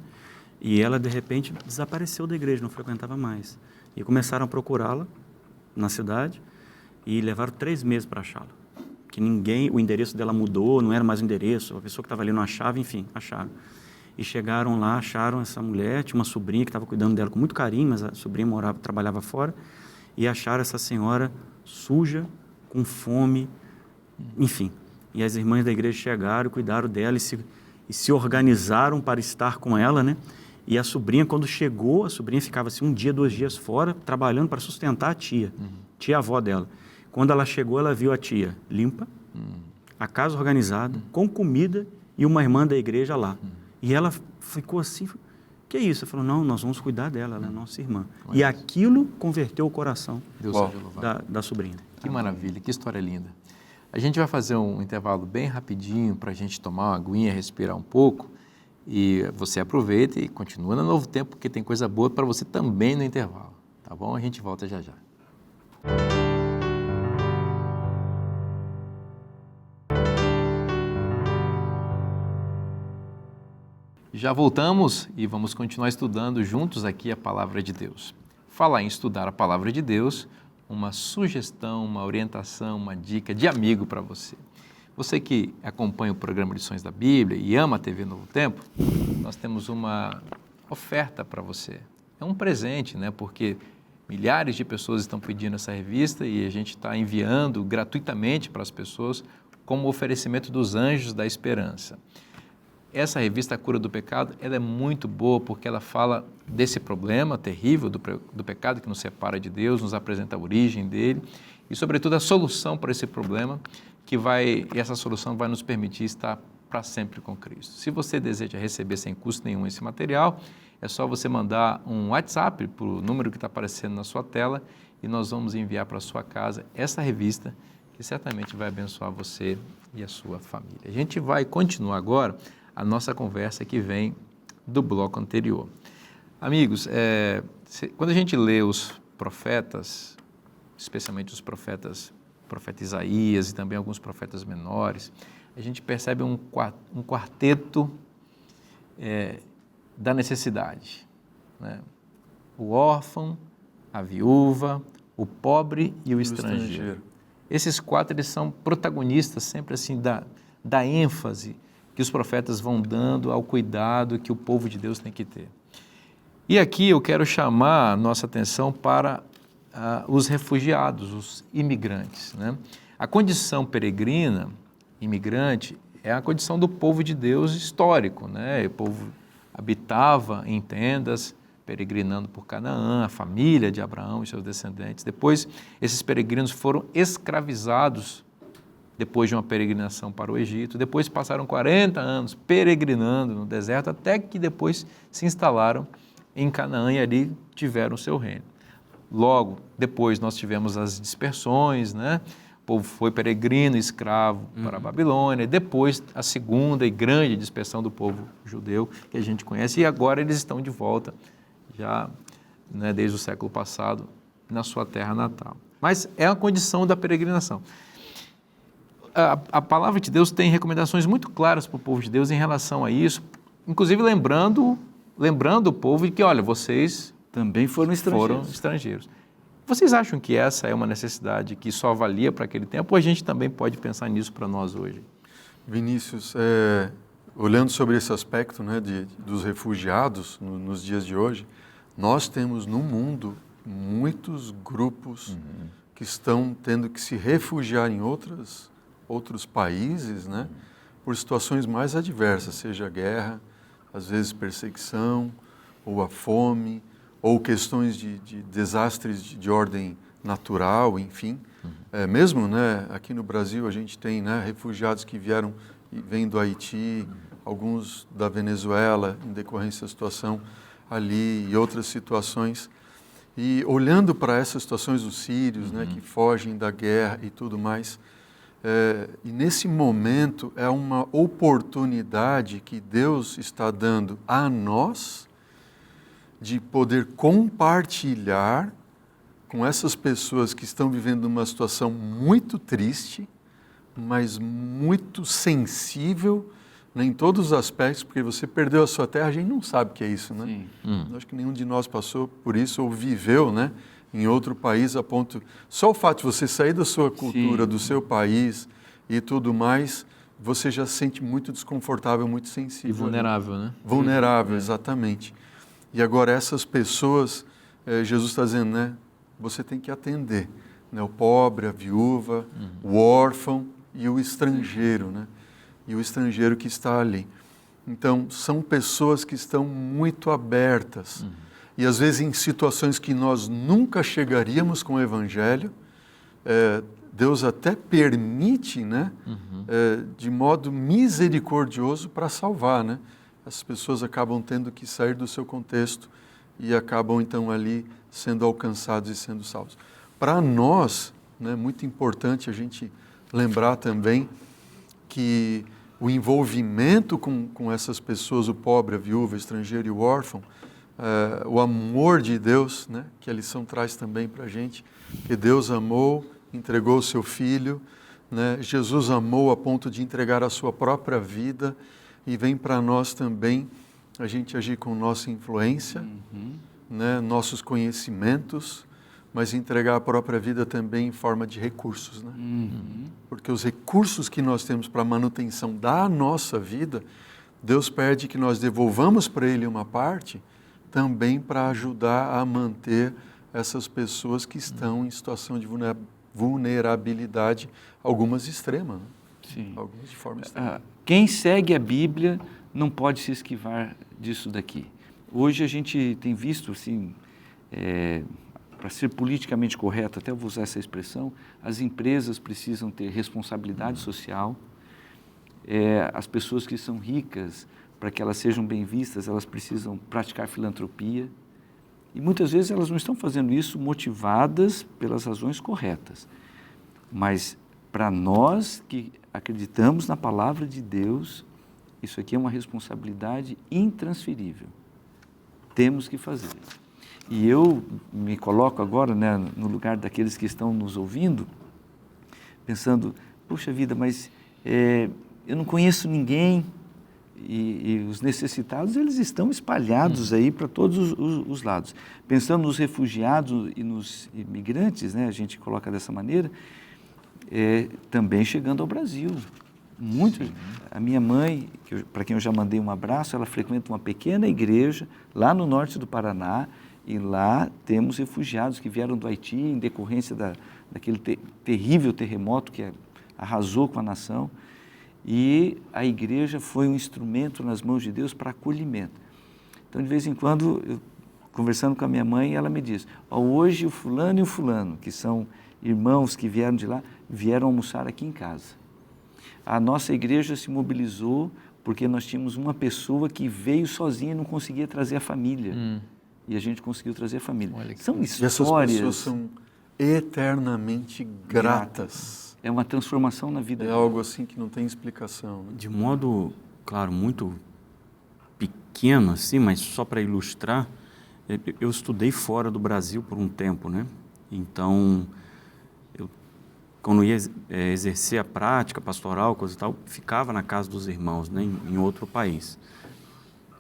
e ela, de repente, desapareceu da igreja, não frequentava mais. E começaram a procurá-la na cidade e levaram 3 meses para achá-la. Que ninguém, o endereço dela mudou, não era mais o endereço, a pessoa que estava ali não achava, enfim, acharam. E chegaram lá, acharam essa mulher, tinha uma sobrinha que estava cuidando dela com muito carinho, mas a sobrinha trabalhava fora, e acharam essa senhora suja, com fome, enfim. E as irmãs da igreja chegaram, cuidaram dela e se organizaram para estar com ela, né? E a sobrinha, quando chegou, a sobrinha ficava assim 1 dia, 2 dias fora, trabalhando para sustentar a tia-avó dela. Quando ela chegou, ela viu a tia limpa, a casa organizada, com comida e uma irmã da igreja lá. E ela ficou assim, que é isso? Ela falou, não, nós vamos cuidar dela, ela é nossa irmã. E aquilo converteu o coração da sobrinha. Que maravilha, que história linda. A gente vai fazer um intervalo bem rapidinho para a gente tomar uma aguinha, respirar um pouco. E você aproveita e continua no Novo Tempo, porque tem coisa boa para você também no intervalo. Tá bom? A gente volta já já. Já voltamos e vamos continuar estudando juntos aqui a Palavra de Deus. Falar em estudar a Palavra de Deus, uma sugestão, uma orientação, uma dica de amigo para você. Você que acompanha o programa Lições da Bíblia e ama a TV Novo Tempo, nós temos uma oferta para você. É um presente, né? Porque milhares de pessoas estão pedindo essa revista e a gente está enviando gratuitamente para as pessoas como oferecimento dos Anjos da Esperança. Essa revista A Cura do Pecado, ela é muito boa porque ela fala desse problema terrível do pecado que nos separa de Deus, nos apresenta a origem dele e, sobretudo, a solução para esse problema e essa solução vai nos permitir estar para sempre com Cristo. Se você deseja receber sem custo nenhum esse material, é só você mandar um WhatsApp para o número que está aparecendo na sua tela e nós vamos enviar para a sua casa essa revista que certamente vai abençoar você e a sua família. A gente vai continuar agora a nossa conversa que vem do bloco anterior. Amigos, quando a gente lê os profetas, especialmente os profeta Isaías e também alguns profetas menores, a gente percebe um quarteto da necessidade, né? O órfão, a viúva, o pobre e o estrangeiro. Esses 4 eles são protagonistas sempre assim da ênfase que os profetas vão dando ao cuidado que o povo de Deus tem que ter. E aqui eu quero chamar a nossa atenção para os refugiados, os imigrantes, né? A condição peregrina, imigrante, é a condição do povo de Deus histórico, né? O povo habitava em tendas, peregrinando por Canaã, a família de Abraão e seus descendentes. Depois, esses peregrinos foram escravizados depois de uma peregrinação para o Egito. Depois passaram 40 anos peregrinando no deserto, até que depois se instalaram em Canaã e ali tiveram o seu reino. Logo, depois nós tivemos as dispersões, né? O povo foi peregrino, escravo para a Babilônia, depois a segunda e grande dispersão do povo judeu, que a gente conhece, e agora eles estão de volta, já desde o século passado, na sua terra natal. Mas é a condição da peregrinação. A palavra de Deus tem recomendações muito claras para o povo de Deus em relação a isso, inclusive lembrando o povo de que, olha, vocês também foram estrangeiros. Vocês acham que essa é uma necessidade que só valia para aquele tempo, ou a gente também pode pensar nisso para nós hoje? Vinícius, olhando sobre esse aspecto, né, dos refugiados nos dias de hoje, nós temos no mundo muitos grupos que estão tendo que se refugiar em outros países, né, por situações mais adversas, seja a guerra, às vezes perseguição, ou a fome, ou questões de desastres de ordem natural, enfim. Mesmo, né, aqui no Brasil a gente tem, né, refugiados que vêm do Haiti, alguns da Venezuela, em decorrência da situação ali e outras situações. E olhando para essas situações dos sírios, né, que fogem da guerra e tudo mais, e nesse momento é uma oportunidade que Deus está dando a nós de poder compartilhar com essas pessoas que estão vivendo uma situação muito triste, mas muito sensível né, em todos os aspectos, porque você perdeu a sua terra, a gente não sabe o que é isso, né? Sim. Eu acho que nenhum de nós passou por isso ou viveu, né, em outro país a ponto... Só o fato de você sair da sua cultura, Sim. do seu país e tudo mais, você já se sente muito desconfortável, muito sensível. E vulnerável, né? Vulnerável, exatamente. E agora essas pessoas, Jesus está dizendo, né, você tem que atender, né, o pobre, a viúva, o órfão e o estrangeiro, né? E o estrangeiro que está ali. Então, são pessoas que estão muito abertas. E às vezes em situações que nós nunca chegaríamos com o Evangelho, Deus até permite, né, de modo misericordioso para salvar, né? As pessoas acabam tendo que sair do seu contexto e acabam então ali sendo alcançados e sendo salvos. Para nós, né, muito importante a gente lembrar também que o envolvimento com essas pessoas, o pobre, a viúva, o estrangeiro e o órfão, o amor de Deus, né, que a lição traz também para a gente, que Deus amou, entregou o seu Filho, né, Jesus amou a ponto de entregar a sua própria vida, e vem para nós também a gente agir com nossa influência, né, nossos conhecimentos, mas entregar a própria vida também em forma de recursos, né? Porque os recursos que nós temos para a manutenção da nossa vida, Deus pede que nós devolvamos para Ele uma parte, também para ajudar a manter essas pessoas que estão em situação de vulnerabilidade, algumas extremas, né? Sim. Algumas de forma extrema. Quem segue a Bíblia não pode se esquivar disso daqui. Hoje a gente tem visto, assim, para ser politicamente correto, até eu vou usar essa expressão, as empresas precisam ter responsabilidade social, as pessoas que são ricas, para que elas sejam bem vistas, elas precisam praticar filantropia, e muitas vezes elas não estão fazendo isso motivadas pelas razões corretas, mas para nós que acreditamos na palavra de Deus, isso aqui é uma responsabilidade intransferível, temos que fazer. E eu me coloco agora, né, no lugar daqueles que estão nos ouvindo, pensando, puxa vida, mas eu não conheço ninguém, e os necessitados, eles estão espalhados aí para todos os lados. Pensando nos refugiados e nos imigrantes, né, a gente coloca dessa maneira, também chegando ao Brasil. Muito. A minha mãe, para quem eu já mandei um abraço, ela frequenta uma pequena igreja lá no norte do Paraná, e lá temos refugiados que vieram do Haiti em decorrência daquele terrível terremoto que arrasou com a nação. E a igreja foi um instrumento nas mãos de Deus para acolhimento. Então, de vez em quando, eu, conversando com a minha mãe, ela me diz, hoje o fulano e o fulano, que são irmãos que vieram de lá, vieram almoçar aqui em casa. A nossa igreja se mobilizou porque nós tínhamos uma pessoa que veio sozinha e não conseguia trazer a família. E a gente conseguiu trazer a família. São histórias... E essas pessoas são eternamente gratas. É uma transformação na vida. É algo assim que não tem explicação, né? De modo, claro, muito pequeno, assim, mas só para ilustrar, eu estudei fora do Brasil por um tempo, né? Então, quando ia exercer a prática pastoral, coisa e tal, ficava na casa dos irmãos, né, em outro país.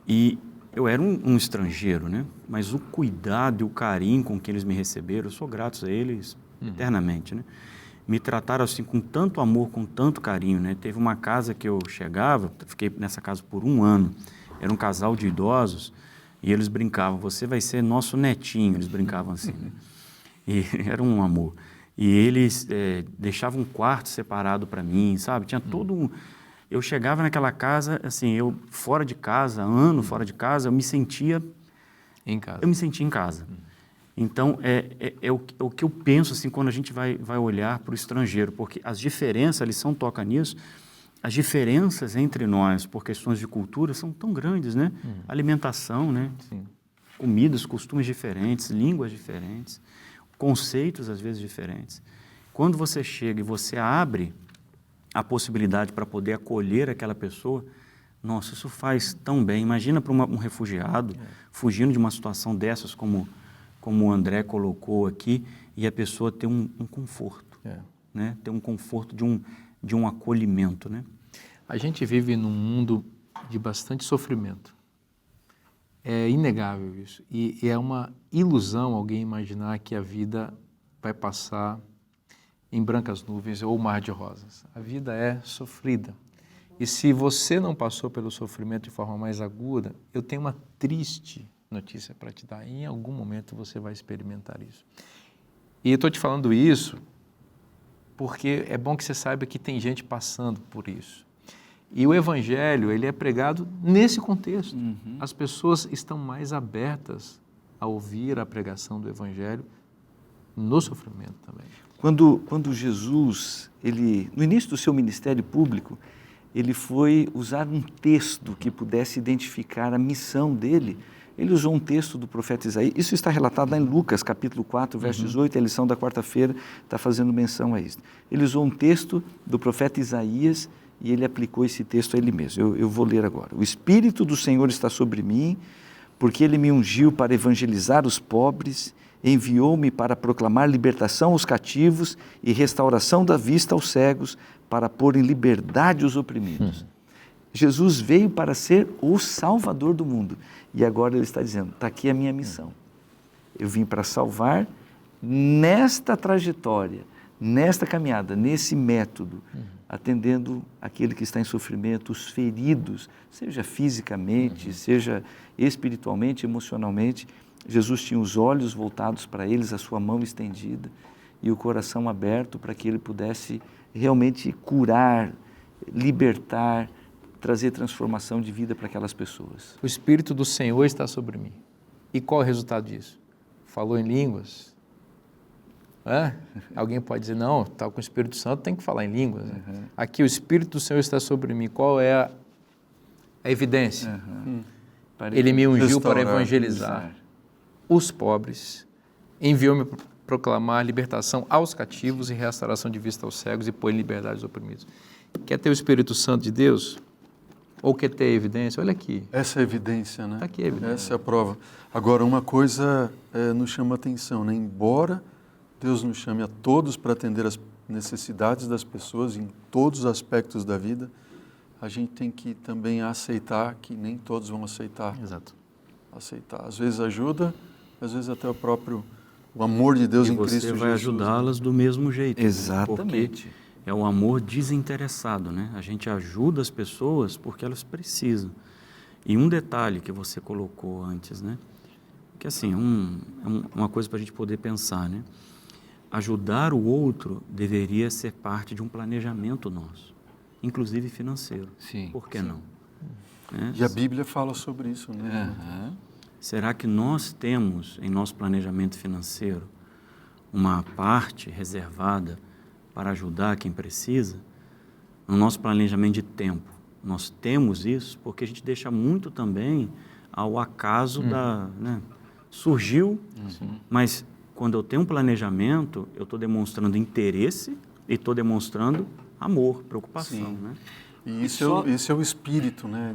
E eu era um estrangeiro, né? Mas o cuidado e o carinho com que eles me receberam, eu sou grato a eles eternamente, né? Me trataram assim com tanto amor, com tanto carinho, né? Teve uma casa que eu chegava, fiquei nessa casa por 1 ano, era um casal de idosos, e eles brincavam, você vai ser nosso netinho, eles brincavam assim, né? E era um amor. E eles deixavam um quarto separado para mim, sabe? Tinha todo um... Eu chegava naquela casa, assim, eu fora de casa, ano fora de casa, eu me sentia... Em casa. Eu me sentia em casa. Então, é o que eu penso, assim, quando a gente vai olhar para o estrangeiro, porque as diferenças, a lição toca nisso, as diferenças entre nós, por questões de cultura, são tão grandes, né? Alimentação, né? Sim. Comidas, costumes diferentes, línguas diferentes, conceitos, às vezes, diferentes. Quando você chega e você abre a possibilidade para poder acolher aquela pessoa, nossa, isso faz tão bem. Imagina para um refugiado fugindo de uma situação dessas, como o André colocou aqui, e a pessoa ter um conforto, né? Ter um conforto de um acolhimento, né? A gente vive num mundo de bastante sofrimento. É inegável isso. E é uma ilusão alguém imaginar que a vida vai passar em brancas nuvens ou mar de rosas. A vida é sofrida. E se você não passou pelo sofrimento de forma mais aguda, eu tenho uma triste notícia para te dar. Em algum momento você vai experimentar isso. E eu estou te falando isso porque é bom que você saiba que tem gente passando por isso. E o Evangelho, ele é pregado nesse contexto. As pessoas estão mais abertas a ouvir a pregação do Evangelho no sofrimento também. Quando Jesus, no início do seu ministério público, ele foi usar um texto que pudesse identificar a missão dele. Ele usou um texto do profeta Isaías. Isso está relatado lá em Lucas, capítulo 4, verso 18, a lição da quarta-feira está fazendo menção a isso. Ele usou um texto do profeta Isaías e ele aplicou esse texto a ele mesmo. Eu vou ler agora. O Espírito do Senhor está sobre mim, porque ele me ungiu para evangelizar os pobres, enviou-me para proclamar libertação aos cativos e restauração da vista aos cegos, para pôr em liberdade os oprimidos. Jesus veio para ser o Salvador do mundo. E agora ele está dizendo, está aqui a minha missão. Eu vim para salvar nesta trajetória, nesta caminhada, nesse método, atendendo aquele que está em sofrimento, os feridos, seja fisicamente, seja espiritualmente, emocionalmente. Jesus tinha os olhos voltados para eles, a sua mão estendida e o coração aberto para que ele pudesse realmente curar, libertar, trazer transformação de vida para aquelas pessoas. O Espírito do Senhor está sobre mim. E qual é o resultado disso? Falou em línguas? Alguém pode dizer, não, está com o Espírito Santo, tem que falar em línguas. Aqui o Espírito do Senhor está sobre mim. Qual é a evidência? Ele me ungiu para evangelizar os pobres, enviou-me para proclamar libertação aos cativos e restauração de vista aos cegos e pôr em liberdade os oprimidos. Quer ter o Espírito Santo de Deus? Ou quer ter evidência? Olha aqui. Essa é a evidência, né? Está aqui a evidência. Essa é a prova. Agora, uma coisa nos chama atenção, né? Embora Deus nos chame a todos para atender as necessidades das pessoas em todos os aspectos da vida, a gente tem que também aceitar que nem todos vão aceitar. Exato. Aceitar. Às vezes ajuda, às vezes até o amor de Deus em Cristo Jesus. E você vai ajudá-las do mesmo jeito. Exatamente. Porque é o amor desinteressado, né? A gente ajuda as pessoas porque elas precisam. E um detalhe que você colocou antes, né? Que assim, uma coisa para a gente poder pensar, né? Ajudar o outro deveria ser parte de um planejamento nosso, inclusive financeiro. Sim. Por que não? Né? E a Bíblia fala sobre isso, né? Será que nós temos em nosso planejamento financeiro uma parte reservada para ajudar quem precisa? No nosso planejamento de tempo, nós temos isso porque a gente deixa muito também ao acaso né? Surgiu, mas quando eu tenho um planejamento, eu estou demonstrando interesse e estou demonstrando amor, preocupação. Né? E esse é o espírito, né?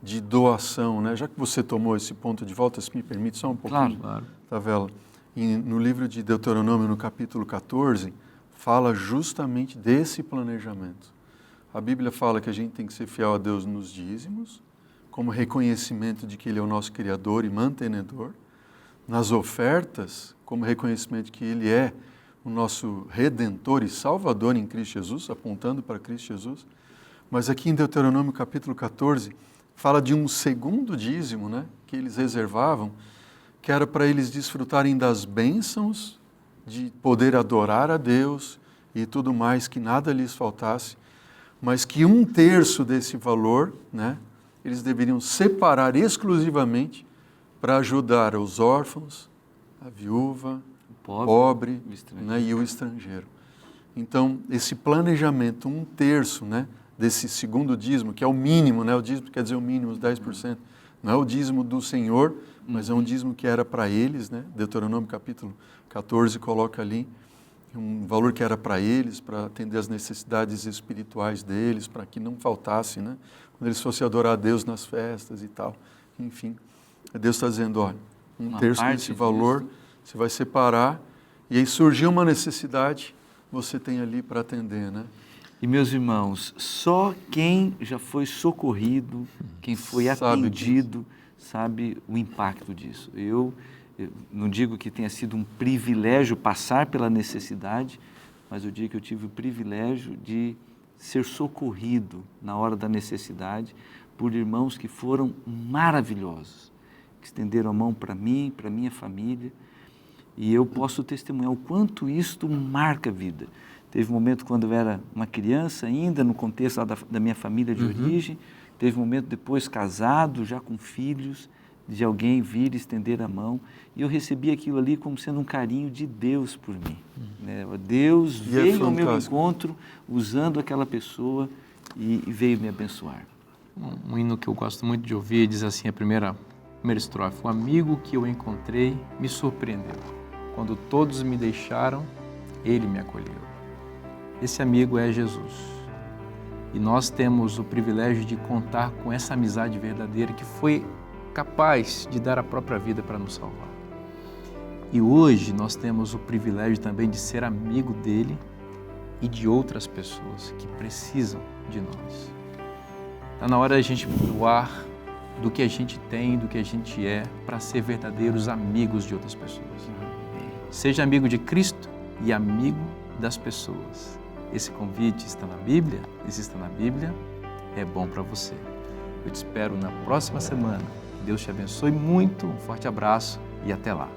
De doação, né? Já que você tomou esse ponto de volta, se me permite só um pouquinho, Claro. Tavela. No livro de Deuteronômio, no capítulo 14, fala justamente desse planejamento. A Bíblia fala que a gente tem que ser fiel a Deus nos dízimos, como reconhecimento de que Ele é o nosso Criador e mantenedor. Nas ofertas, como reconhecimento de que Ele é o nosso Redentor e Salvador em Cristo Jesus, apontando para Cristo Jesus. Mas aqui em Deuteronômio capítulo 14, fala de um segundo dízimo, né, que eles reservavam, que era para eles desfrutarem das bênçãos, de poder adorar a Deus e tudo mais, que nada lhes faltasse, mas que 1/3 desse valor, né, eles deveriam separar exclusivamente para ajudar os órfãos, a viúva, o pobre né, e o estrangeiro. Então, esse planejamento, 1/3, né, desse segundo dízimo, que é o mínimo, né, o dízimo quer dizer o mínimo, os 10%, não é o dízimo do Senhor, mas é um dízimo que era para eles, né? Deuteronômio capítulo 14 coloca ali um valor que era para eles, para atender as necessidades espirituais deles, para que não faltasse, né? Quando eles fossem adorar a Deus nas festas e tal. Enfim, Deus está dizendo, olha, 1/3 desse valor você vai separar, e aí surgiu uma necessidade, você tem ali para atender, né? E, meus irmãos, só quem já foi socorrido, quem foi atendido, sabe o impacto disso. Eu não digo que tenha sido um privilégio passar pela necessidade, mas eu digo que eu tive o privilégio de ser socorrido na hora da necessidade por irmãos que foram maravilhosos, que estenderam a mão para mim, para minha família, e eu posso testemunhar o quanto isto marca a vida. Teve um momento quando eu era uma criança ainda, no contexto da minha família de origem, teve um momento depois casado, já com filhos, de alguém vir estender a mão, e eu recebi aquilo ali como sendo um carinho de Deus por mim. Né? Deus veio ao meu encontro usando aquela pessoa e veio me abençoar. Um hino que eu gosto muito de ouvir diz assim, a primeira estrofe: o amigo que eu encontrei me surpreendeu. Quando todos me deixaram, ele me acolheu. Esse amigo é Jesus. E nós temos o privilégio de contar com essa amizade verdadeira que foi capaz de dar a própria vida para nos salvar. E hoje nós temos o privilégio também de ser amigo dele e de outras pessoas que precisam de nós. Está na hora da gente doar do que a gente tem, do que a gente é, para ser verdadeiros amigos de outras pessoas. Seja amigo de Cristo e amigo das pessoas. Esse convite está na Bíblia, existe na Bíblia, é bom para você. Eu te espero na próxima semana. Deus te abençoe muito, um forte abraço e até lá.